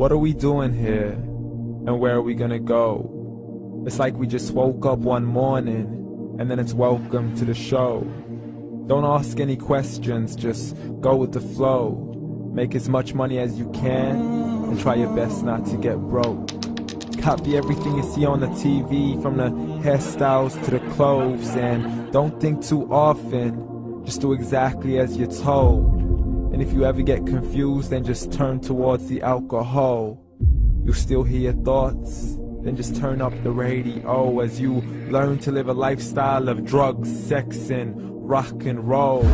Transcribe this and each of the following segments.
What are we doing here? And where are we gonna go? It's like we just woke up one morning and then it's welcome to the show. Don't ask any questions, just go with the flow. Make as much money as you can and try your best not to get broke. Copy everything you see on the TV, from the hairstyles to the clothes, and don't think too often, just do exactly as you're told. And if you ever get confused, then just turn towards the alcohol. You still hear your thoughts? Then just turn up the radio as you learn to live a lifestyle of drugs, sex, and rock and roll.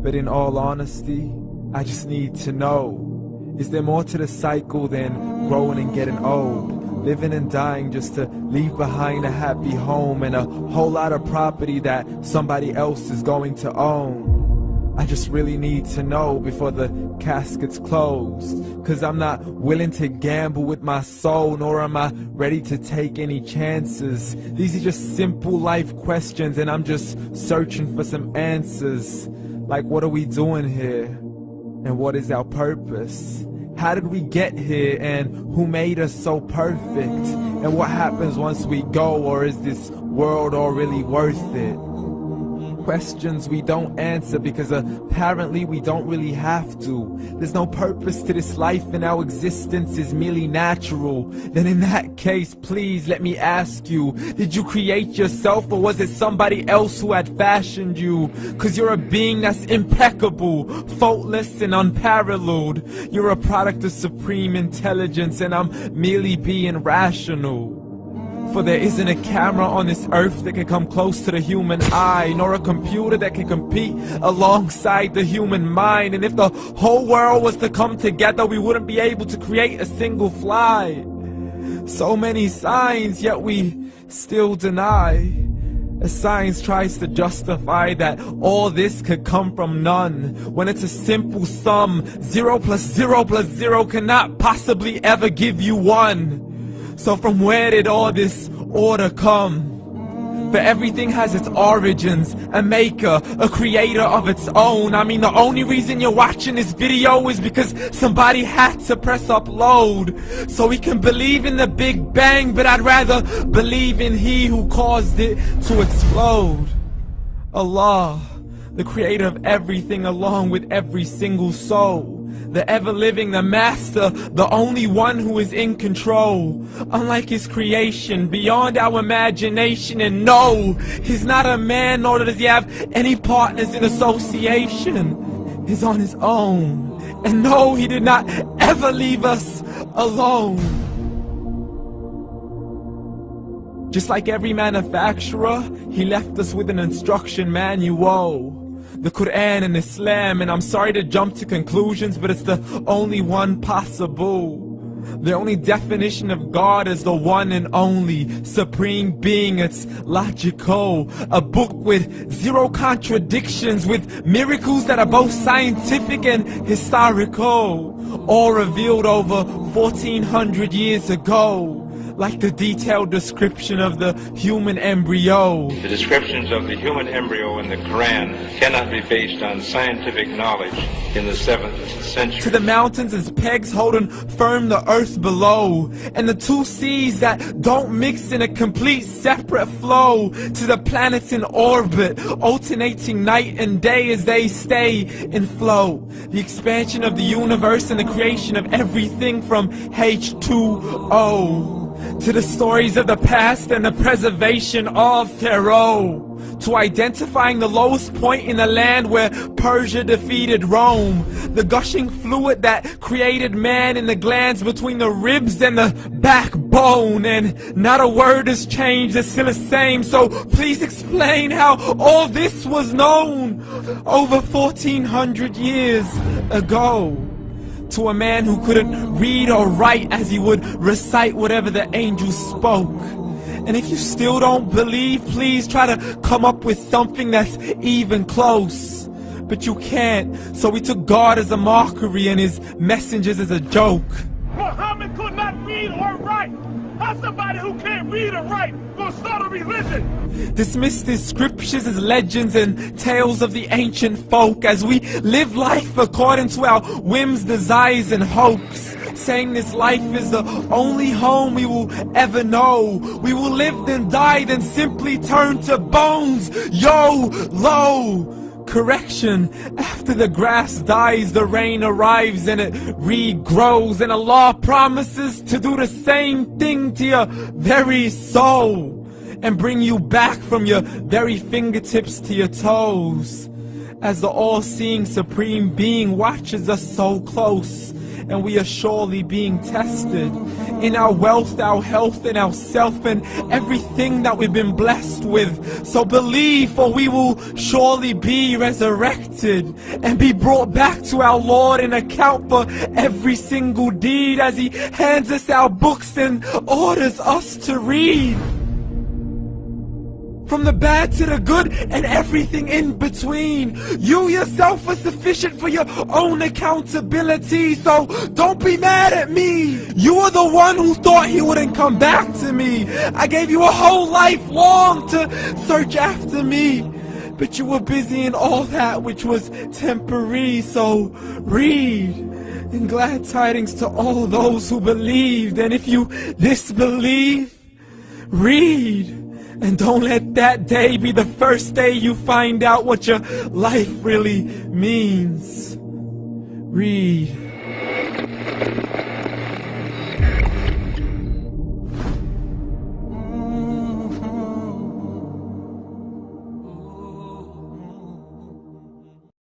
But in all honesty, I just need to know, is there more to the cycle than growing and getting old? Living and dying just to leave behind a happy home and a whole lot of property that somebody else is going to own. I just really need to know before the casket's closed, 'cause I'm not willing to gamble with my soul, nor am I ready to take any chances. These are just simple life questions and I'm just searching for some answers. Like, what are we doing here? And what is our purpose? How did we get here, and who made us so perfect? And what happens once we go, or is this world all really worth it? Questions we don't answer because apparently we don't really have to. There's no purpose to this life and our existence is merely natural. Then in that case, please let me ask you, did you create yourself, or was it somebody else who had fashioned you? 'Cause you're a being that's impeccable, faultless and unparalleled. You're a product of supreme intelligence and I'm merely being rational. For there isn't a camera on this earth that can come close to the human eye, nor a computer that can compete alongside the human mind. And if the whole world was to come together, we wouldn't be able to create a single fly. So many signs, yet we still deny. As science tries to justify that all this could come from none, when it's a simple sum. 0 plus 0 plus 0 cannot possibly ever give you 1. So from where did all this order come? For everything has its origins, a maker, a creator of its own. I mean, the only reason you're watching this video is because somebody had to press upload. So we can believe in the Big Bang, but I'd rather believe in He who caused it to explode. Allah, the creator of everything along with every single soul. The ever-living, the master, the only one who is in control. Unlike his creation, beyond our imagination. And no, he's not a man, nor does he have any partners in association. He's on his own. And no, he did not ever leave us alone. Just like every manufacturer, he left us with an instruction manual. The Quran and Islam, and I'm sorry to jump to conclusions, but it's the only one possible. The only definition of God is the one and only supreme being. It's logical, a book with 0 contradictions, with miracles that are both scientific and historical, all revealed over 1400 years ago. Like the detailed description of the human embryo. The descriptions of the human embryo in the Quran cannot be based on scientific knowledge in the 7th century. To the mountains as pegs holding firm the earth below, and the 2 seas that don't mix in a complete separate flow. To the planets in orbit, alternating night and day as they stay in flow. The expansion of the universe and the creation of everything from H2O. To the stories of the past and the preservation of Pharaoh. To identifying the lowest point in the land where Persia defeated Rome. The gushing fluid that created man in the glands between the ribs and the backbone. And not a word has changed, it's still the same. So please explain how all this was known over 1400 years ago. To a man who couldn't read or write, as he would recite whatever the angels spoke. And if you still don't believe, please try to come up with something that's even close. But you can't, so we took God as a mockery and his messengers as a joke. Muhammad could not read or write. How's somebody who can't read or write gonna start a religion? Dismiss these scriptures as legends and tales of the ancient folk, as we live life according to our whims, desires, and hopes. saying this life is the only home we will ever know. We will live then die, then simply turn to bones. YOLO! Correction, after the grass dies, the rain arrives and it regrows, and Allah promises to do the same thing to your very soul and bring you back from your very fingertips to your toes, as the all-seeing supreme being watches us so close, and we are surely being tested in our wealth, our health, and our self, and everything that we've been blessed with. So believe, for we will surely be resurrected and be brought back to our Lord and account for every single deed, as He hands us our books and orders us to read. From the bad to the good and everything in between. You yourself are sufficient for your own accountability, so don't be mad at me. You are the one who thought He wouldn't come back to me. I gave you a whole life long to search after me, but you were busy in all that which was temporary. So read, and glad tidings to all those who believed. And if you disbelieve, read. And don't let that day be the first day you find out what your life really means. Read.